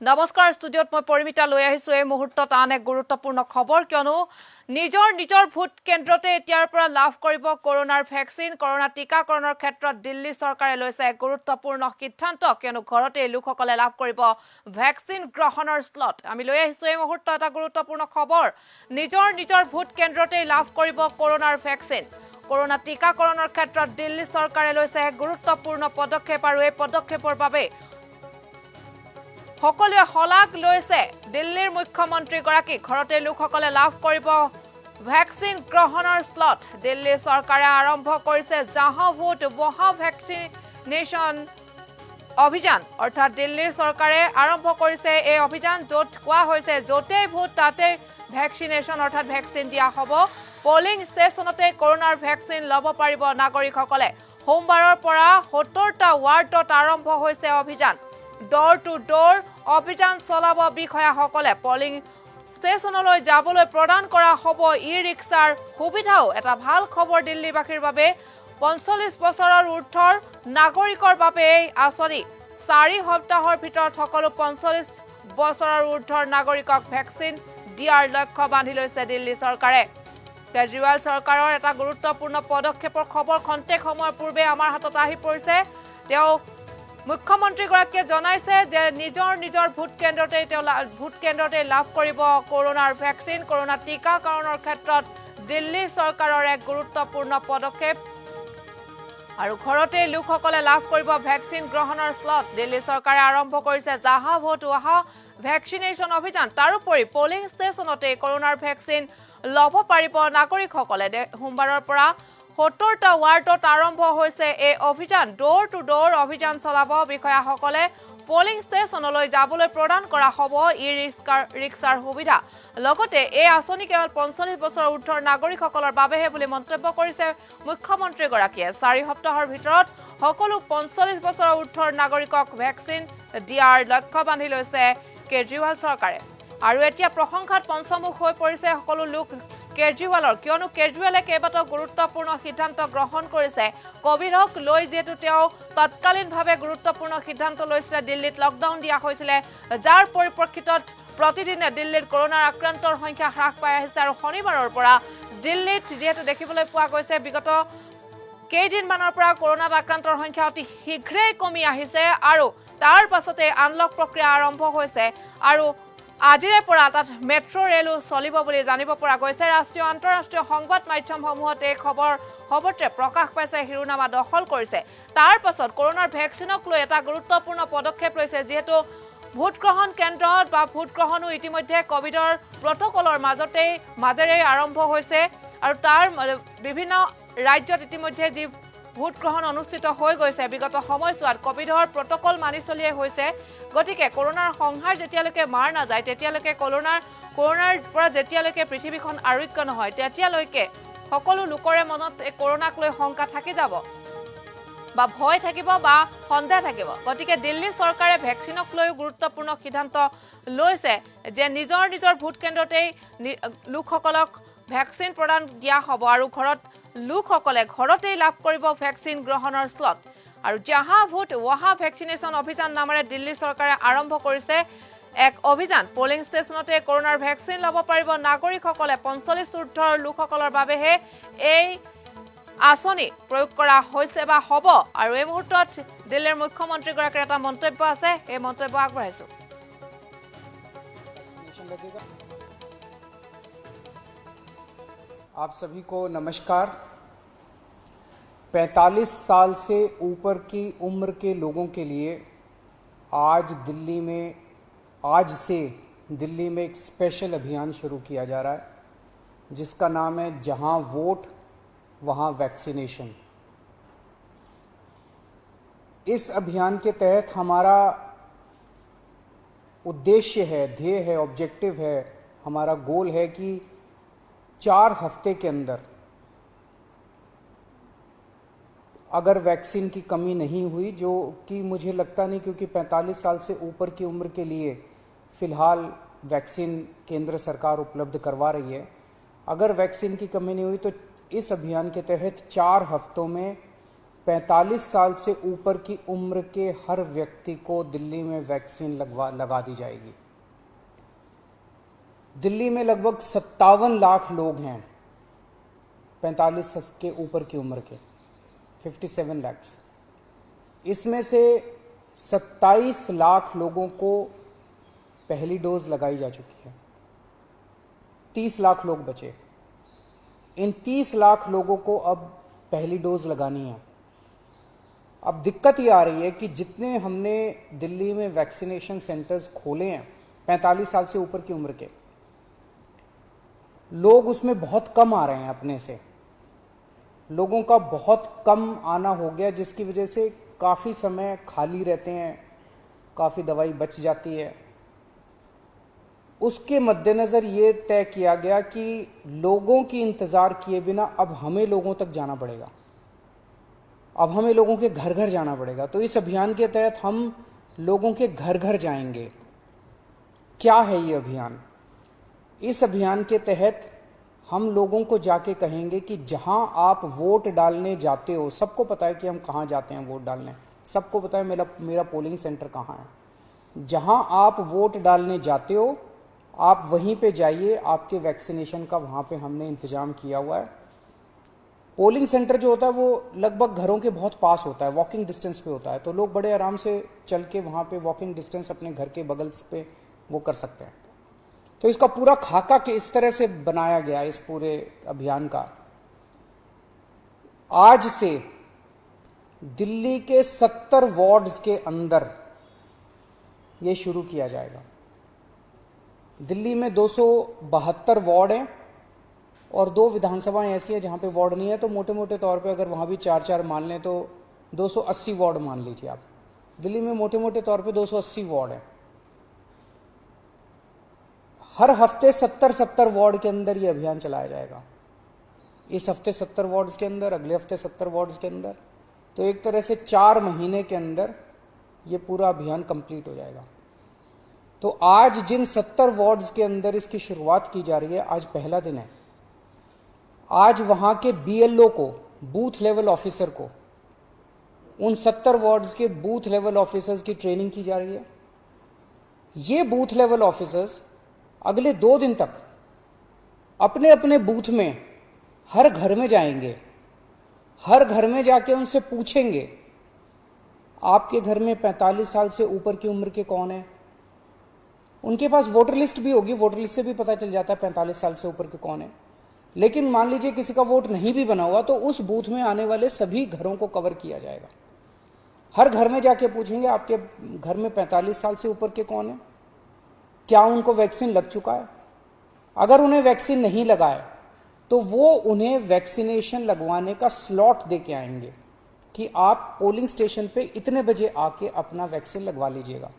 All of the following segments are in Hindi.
नमस्कार स्टूडियोत मैं परिमिता লৈ আহিছো এই মুহূৰ্তত আন এক গুৰুত্বপূৰ্ণ খবৰ কিয়নো নিজৰ ভোট কেন্দ্ৰতে এতিয়াৰ পৰা লাভ কৰিব কৰোনাৰ ভ্যাকচিন কৰোনা টিকাকৰণৰ ক্ষেত্ৰত দিল্লী চৰকাৰে লৈছে এক গুৰুত্বপূৰ্ণ সিদ্ধান্ত কিয়নো ঘৰতে লোকসকলে লাভ কৰিব ভ্যাকচিন গ্ৰহণৰ স্লট আমি লৈ আহিছো এই মুহূৰ্তত এটা গুৰুত্বপূৰ্ণ খবৰ নিজৰ ভোট কেন্দ্ৰতে লাভ কৰিব কৰোনাৰ ভ্যাকচিন কৰোনা টিকাকৰণৰ ক্ষেত্ৰত দিল্লী চৰকাৰে লৈছে এক গুৰুত্বপূৰ্ণ পদক্ষেপ আৰু এই পদক্ষেপৰ বাবে সকলোৱে হলাক লৈছে দিল্লীৰ মুখ্যমন্ত্ৰী গৰাকী ঘৰতে লোকসকলে লাভ কৰিব ভ্যাকচিন গ্ৰহণৰ স্লট দিল্লী চৰকাৰে আৰম্ভ কৰিছে জাহা ভোট वहां ভ্যাকচিনেশন অভিযান অৰ্থাৎ দিল্লী চৰকাৰে আৰম্ভ কৰিছে এই অভিযান য'ত কোৱা হৈছে য'তে ভোট তাতে ভ্যাকচিনেশন অৰ্থাৎ ভ্যাকচিন দিয়া হ'ব পোলিং ষ্টেচনতে কৰোনাৰ ভ্যাকচিন ল'ব পাৰিব নাগৰিকসকলে সোমবাৰৰ পৰা ৭০টা ৱাৰ্ডত আৰম্ভ হৈছে অভিযান ডোৰ টু ডোৰ অভিযান চলাব বিষয়াসকলে পোলিং ষ্টেচনলৈ যাবলৈ প্ৰদান কৰা হ'ব ই-ৰিক্সাৰ সুবিধাও এটা ভাল খবৰ দিল্লীবাসীৰ বাবে ৪৫ বছৰৰ ঊৰ্ধৰ নাগৰিকৰ বাবে এই আঁচনি ৪ সপ্তাহৰ ভিতৰত সকলো ৪৫ বছৰৰ ঊৰ্ধৰ নাগৰিকক ভ্যাকচিন দিয়াৰ লক্ষ্য বান্ধি লৈছে দিল্লী চৰকাৰে কেজৰিৱাল চৰকাৰৰ এটা গুৰুত্বপূৰ্ণ পদক্ষেপৰ খবৰ খন্তেক সময়ৰ পূৰ্বে আমাৰ হাতত আহি পৰিছে তেওঁ মুখ্যমন্ত্ৰী গৰাকীয়ে জনাইছে যে নিজৰ ভোট কেন্দ্ৰতে লাভ কৰিব কৰোনাৰ ভ্যাকচিন কৰোনা টিকাকৰণৰ ক্ষেত্ৰত দিল্লী চৰকাৰৰ এক গুৰুত্বপূৰ্ণ পদক্ষেপ আৰু ঘৰতে লোকসকলে লাভ কৰিব ভ্যাকচিন গ্ৰহণৰ স্লট দিল্লী চৰকাৰে আৰম্ভ কৰিছে জাহা ভোট वहां ভ্যাকচিনেশন অভিযান তাৰোপৰি পোলিং ষ্টেচনতে কৰোনাৰ ভ্যাকচিন ল'ব পাৰিব নাগৰিকসকলে সোমবাৰৰ পৰা ৭০টা ৱাৰ্ডত আৰম্ভ হৈছে এই অভিযান ডোৰ টু ডোৰ অভিযান চলাব বিষয়াসকলে পোলিং ষ্টেচনলৈ যাবলৈ প্ৰদান কৰা হ'ব ই-ৰিক্সাৰ সুবিধা লগতে এই আঁচনি কেৱল ৪৫ বছৰ ঊৰ্ধৰ নাগৰিকসকলৰ বাবেহে বুলি মন্তব্য কৰিছে মুখ্যমন্ত্ৰী গৰাকীয়ে ৪ সপ্তাহৰ ভিতৰত সকলো ৪৫ বছৰৰ ঊৰ্ধৰ নাগৰিকক ভ্যাকচিন দিয়াৰ লক্ষ্য বান্ধি লৈছে কেজৰিৱাল চৰকাৰে আৰু এতিয়া প্ৰশংসাত পঞ্চমুখ হৈ পৰিছে সকলো লোক কেজৰিৱালৰ কিয়নো কেজৰিৱালে কেইবাটাও গুৰুত্বপূৰ্ণ সিদ্ধান্ত গ্ৰহণ কৰিছে কোভিডক লৈ যেটো তেওঁ তৎকালীনভাৱে গুৰুত্বপূৰ্ণ সিদ্ধান্ত লৈছে দিল্লীত লকডাউন দিয়া হৈছিল যাৰ পৰিপ্ৰেক্ষিতত প্ৰতিদিনে দিল্লীত কৰোনাৰ আক্ৰান্তৰ সংখ্যা হ্ৰাস পাই আহিছে আৰু শনিবাৰৰ পৰা দিল্লীত যেটো দেখিবলৈ পোৱা গৈছে বিগত কেইদিনমানৰ পৰা কৰোনাত আক্ৰান্তৰ সংখ্যা অতি শীঘ্ৰেই কমি আহিছে আৰু তাৰ পাছতে আনলক প্ৰক্ৰিয়া আৰম্ভ হৈছে আৰু আজিৰে পৰা তাত মেট্ৰো ৰেলো চলিব বুলি জানিব পৰা গৈছে ৰাষ্ট্ৰীয় আন্তঃৰাষ্ট্ৰীয় সংবাদ মাধ্যমসমূহত এই খবৰতে প্ৰকাশ পাইছে হিৰোনামা দখল কৰিছে তাৰ পাছত কৰোনাৰ ভ্যাকচিনক লৈ এটা গুৰুত্বপূৰ্ণ পদক্ষেপ লৈছে যেহেতু ভোট গ্ৰহণ কেন্দ্ৰত বা ভোট গ্ৰহণো ইতিমধ্যে কোভিডৰ প্ৰটকলৰ মাজেৰে আৰম্ভ হৈছে আৰু তাৰ বিভিন্ন ৰাজ্যত ইতিমধ্যে যি ভোট গ্ৰহণ অনুষ্ঠিত হৈ গৈছে বিগত সময়ছোৱাত কোভিডৰ প্ৰটকল মানি চলিয়ে হৈছে গতিকে কৰোনাৰ সংহাৰ যেতিয়ালৈকে মাৰ নাযায় তেতিয়ালৈকে কৰোনাৰ পৰা যেতিয়ালৈকে পৃথিৱীখন আৰোগ্য নহয় তেতিয়ালৈকে সকলো লোকৰে মনত এই কৰোনাক লৈ শংকা থাকি যাব বা ভয় থাকিব বা সন্দেহ থাকিব গতিকে দিল্লী চৰকাৰে ভ্যাকচিনক লৈ গুৰুত্বপূৰ্ণ সিদ্ধান্ত লৈছে যে নিজৰ ভোট কেন্দ্ৰতে লোকসকলক ভ্যাকচিন প্ৰদান দিয়া হ'ব আৰু লোকসকলে ঘৰতেই লাভ কৰিব ভ্যাকচিন গ্ৰহণৰ স্লট আৰু জাহা ভোট वहां ভ্যাকচিনেশন অভিযান নামেৰে দিল্লী চৰকাৰে আৰম্ভ কৰিছে এক অভিযান পোলিং ষ্টেচনতে কৰোনাৰ ভ্যাকচিন ল'ব পাৰিব নাগৰিকসকলে ৪৫ ঊৰ্ধৰ লোকসকলৰ বাবেহে এই আঁচনি প্ৰয়োগ কৰা হৈছে বা হ'ব আৰু এই মুহূৰ্তত দিল্লীৰ মুখ্যমন্ত্ৰী গৰাকীৰ এটা মন্তব্য আছে এই মন্তব্য আগবঢ়াইছো आप सभी को नमस्कार 45 साल से ऊपर की उम्र के लोगों के लिए आज से दिल्ली में एक स्पेशल अभियान शुरू किया जा रहा है जिसका नाम है जहां वोट वहां वैक्सीनेशन। इस अभियान के तहत हमारा उद्देश्य है, ध्येय है, ऑब्जेक्टिव है, हमारा गोल है कि 4 हफ्ते के अंदर अगर वैक्सीन की कमी नहीं हुई जो कि मुझे लगता नहीं क्योंकि 45 साल से ऊपर की उम्र के लिए फ़िलहाल वैक्सीन केंद्र सरकार उपलब्ध करवा रही है अगर वैक्सीन की कमी नहीं हुई तो इस अभियान के तहत 4 हफ्तों में 45 साल से ऊपर की उम्र के हर व्यक्ति को दिल्ली में वैक्सीन लगा दी जाएगी। दिल्ली में लगभग 57 लाख लोग हैं 45 के ऊपर की उम्र के, 57 लाख। इसमें से 27 लाख लोगों को पहली डोज लगाई जा चुकी है, 30 लाख लोग बचे। इन 30 लाख लोगों को अब पहली डोज लगानी है। अब दिक्कत ये आ रही है कि जितने हमने दिल्ली में वैक्सीनेशन सेंटर्स खोले हैं 45 साल से ऊपर की उम्र के लोग, उसमें बहुत कम आ रहे हैं। अपने से लोगों का बहुत कम आना हो गया, जिसकी वजह से काफ़ी समय खाली रहते हैं, काफ़ी दवाई बच जाती है। उसके मद्देनज़र ये तय किया गया कि लोगों की इंतज़ार किए बिना अब हमें लोगों तक जाना पड़ेगा, अब हमें लोगों के घर घर जाना पड़ेगा। तो इस अभियान के तहत हम लोगों के घर घर जाएंगे। क्या है ये अभियान? इस अभियान के तहत हम लोगों को जाके कहेंगे कि जहां आप वोट डालने जाते हो, सबको पता है कि हम कहां जाते हैं वोट डालने, सबको पता है मेरा पोलिंग सेंटर कहां है। जहां आप वोट डालने जाते हो आप वहीं पे जाइए, आपके वैक्सीनेशन का वहां पे हमने इंतजाम किया हुआ है। पोलिंग सेंटर जो होता है वो लगभग घरों के बहुत पास होता है, वॉकिंग डिस्टेंस पे होता है, तो लोग बड़े आराम से चल के वहाँ पे वॉकिंग डिस्टेंस अपने घर के बगल पे वो कर सकते हैं। तो इसका पूरा खाका के इस तरह से बनाया गया इस पूरे अभियान का। आज से दिल्ली के 70 वार्ड्स के अंदर ये शुरू किया जाएगा। दिल्ली में 272 वार्ड हैं और 2 विधानसभाएं ऐसी हैं जहां पे वार्ड नहीं है, तो मोटे मोटे तौर पे अगर वहां भी 4-4 मान लें तो 280 वार्ड मान लीजिए आप। दिल्ली में मोटे मोटे तौर पे 280 वार्ड हैं। हर हफ्ते 70 वार्ड के अंदर ये अभियान चलाया जाएगा। इस हफ्ते 70 वार्ड्स के अंदर, अगले हफ्ते 70 वार्ड्स के अंदर, तो एक तरह से 4 महीने के अंदर ये पूरा अभियान कंप्लीट हो जाएगा। तो आज जिन 70 वार्ड्स के अंदर इसकी शुरुआत की जा रही है, आज पहला दिन है। आज वहां के BLO को, बूथ लेवल ऑफिसर को, उन 70 वार्ड्स के बूथ लेवल ऑफिसर्स की ट्रेनिंग की जा रही है। ये बूथ लेवल ऑफिसर्स अगले 2 दिन तक अपने अपने बूथ में हर घर में जाएंगे, हर घर में जाके उनसे पूछेंगे आपके घर में 45 साल से ऊपर की उम्र के कौन है। उनके पास वोटर लिस्ट भी होगी, वोटर लिस्ट से भी पता चल जाता है 45 साल से ऊपर के कौन है। लेकिन मान लीजिए किसी का वोट नहीं भी बना हुआ, तो उस बूथ में आने वाले सभी घरों को कवर किया जाएगा। हर घर में जाके पूछेंगे आपके घर में 45 साल से ऊपर के कौन है, क्या उनको वैक्सीन लग चुका है। अगर उन्हें वैक्सीन नहीं लगा है तो वो उन्हें वैक्सीनेशन लगवाने का स्लॉट दे के आएंगे कि आप पोलिंग स्टेशन पे इतने बजे आके अपना वैक्सीन लगवा लीजिएगा।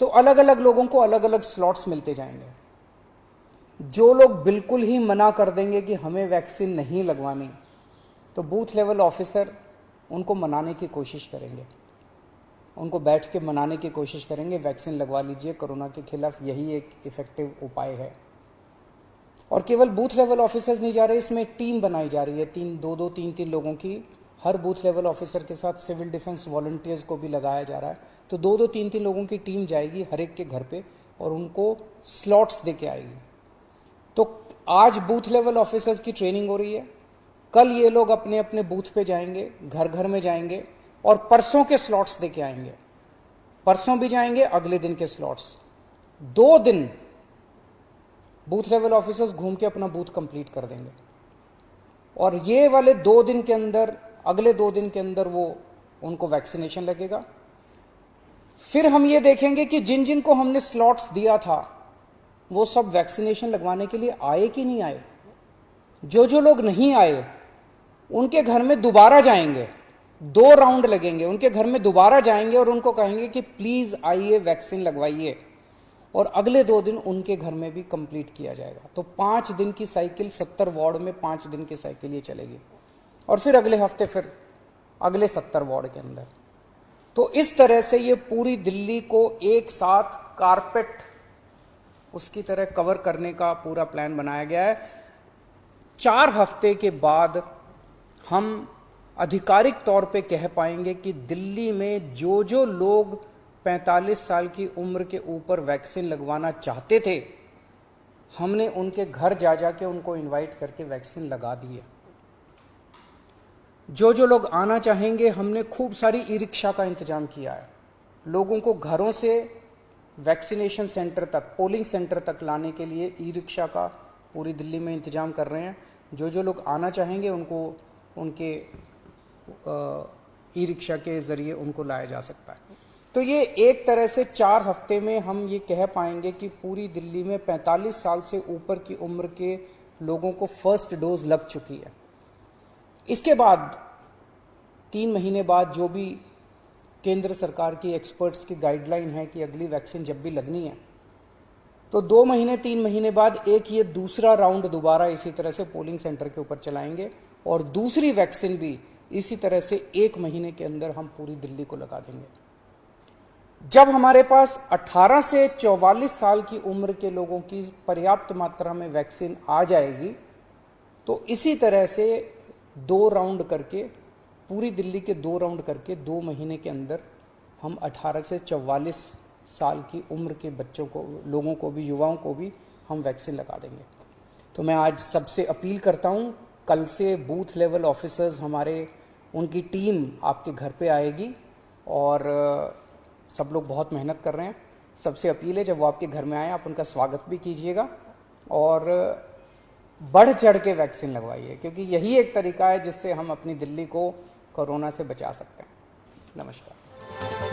तो अलग अलग लोगों को अलग अलग स्लॉट्स मिलते जाएंगे। जो लोग बिल्कुल ही मना कर देंगे कि हमें वैक्सीन नहीं लगवानी, तो बूथ लेवल ऑफिसर उनको मनाने की कोशिश करेंगे, उनको बैठ के मनाने की कोशिश करेंगे, वैक्सीन लगवा लीजिए, कोरोना के खिलाफ यही एक इफेक्टिव उपाय है। और केवल बूथ लेवल ऑफिसर्स नहीं जा रहे, इसमें टीम बनाई जा रही है, 3 लोगों की। हर बूथ लेवल ऑफिसर के साथ सिविल डिफेंस वॉलंटियर्स को भी लगाया जा रहा है। तो 2-3 लोगों की टीम जाएगी हर एक के घर पे और उनको स्लॉट्स दे के आएगी। तो आज बूथ लेवल ऑफिसर्स की ट्रेनिंग हो रही है, कल ये लोग अपने अपने बूथ पे जाएंगे, घर घर में जाएंगे और परसों के स्लॉट्स दे के आएंगे। परसों भी जाएंगे, अगले दिन के स्लॉट्स। 2 दिन बूथ लेवल ऑफिसर्स घूम के अपना बूथ कंप्लीट कर देंगे और ये वाले 2 दिन के अंदर, अगले 2 दिन के अंदर वो उनको वैक्सीनेशन लगेगा। फिर हम ये देखेंगे कि जिन जिन को हमने स्लॉट्स दिया था वो सब वैक्सीनेशन लगवाने के लिए आए कि नहीं आए। जो जो लोग नहीं आए उनके घर में दोबारा जाएंगे, 2 राउंड लगेंगे, उनके घर में दोबारा जाएंगे और उनको कहेंगे कि प्लीज आइए वैक्सीन लगवाइए, और अगले 2 दिन उनके घर में भी कंप्लीट किया जाएगा। तो 5 दिन की साइकिल, 70 वार्ड में 5 दिन की साइकिल ये चलेगी और फिर अगले हफ्ते फिर अगले 70 वार्ड के अंदर। तो इस तरह से ये पूरी दिल्ली को एक साथ कारपेट उसकी तरह कवर करने का पूरा प्लान बनाया गया है। 4 हफ्ते के बाद हम आधिकारिक तौर पे कह पाएंगे कि दिल्ली में जो जो लोग 45 साल की उम्र के ऊपर वैक्सीन लगवाना चाहते थे, हमने उनके घर जा जाके उनको इनवाइट करके वैक्सीन लगा दी है। जो जो लोग आना चाहेंगे, हमने खूब सारी ई रिक्शा का इंतजाम किया है। लोगों को घरों से वैक्सीनेशन सेंटर तक, पोलिंग सेंटर तक लाने के लिए ई रिक्शा का पूरी दिल्ली में इंतजाम कर रहे हैं। जो जो लोग आना चाहेंगे उनको उनके ई रिक्शा के ज़रिए उनको लाया जा सकता है। तो ये एक तरह से 4 हफ्ते में हम ये कह पाएंगे कि पूरी दिल्ली में 45 साल से ऊपर की उम्र के लोगों को फर्स्ट डोज लग चुकी है। इसके बाद 3 महीने बाद जो भी केंद्र सरकार की एक्सपर्ट्स की गाइडलाइन है कि अगली वैक्सीन जब भी लगनी है, तो 2 महीने 3 महीने बाद एक ये दूसरा राउंड दोबारा इसी तरह से पोलिंग सेंटर के ऊपर चलाएंगे और दूसरी वैक्सीन भी इसी तरह से 1 महीने के अंदर हम पूरी दिल्ली को लगा देंगे। जब हमारे पास 18 से 44 साल की उम्र के लोगों की पर्याप्त मात्रा में वैक्सीन आ जाएगी, तो इसी तरह से 2 राउंड करके, पूरी दिल्ली के 2 राउंड करके 2 महीने के अंदर हम 18 से 44 साल की उम्र के बच्चों को, लोगों को भी, युवाओं को भी हम वैक्सीन लगा देंगे। तो मैं आज सबसे अपील करता हूं, कल से बूथ लेवल ऑफिसर्स हमारे, उनकी टीम आपके घर पे आएगी और सब लोग बहुत मेहनत कर रहे हैं। सबसे अपील है, जब वो आपके घर में आए आप उनका स्वागत भी कीजिएगा और बढ़ चढ़ के वैक्सीन लगवाइए, क्योंकि यही एक तरीका है जिससे हम अपनी दिल्ली को कोरोना से बचा सकते हैं। नमस्कार।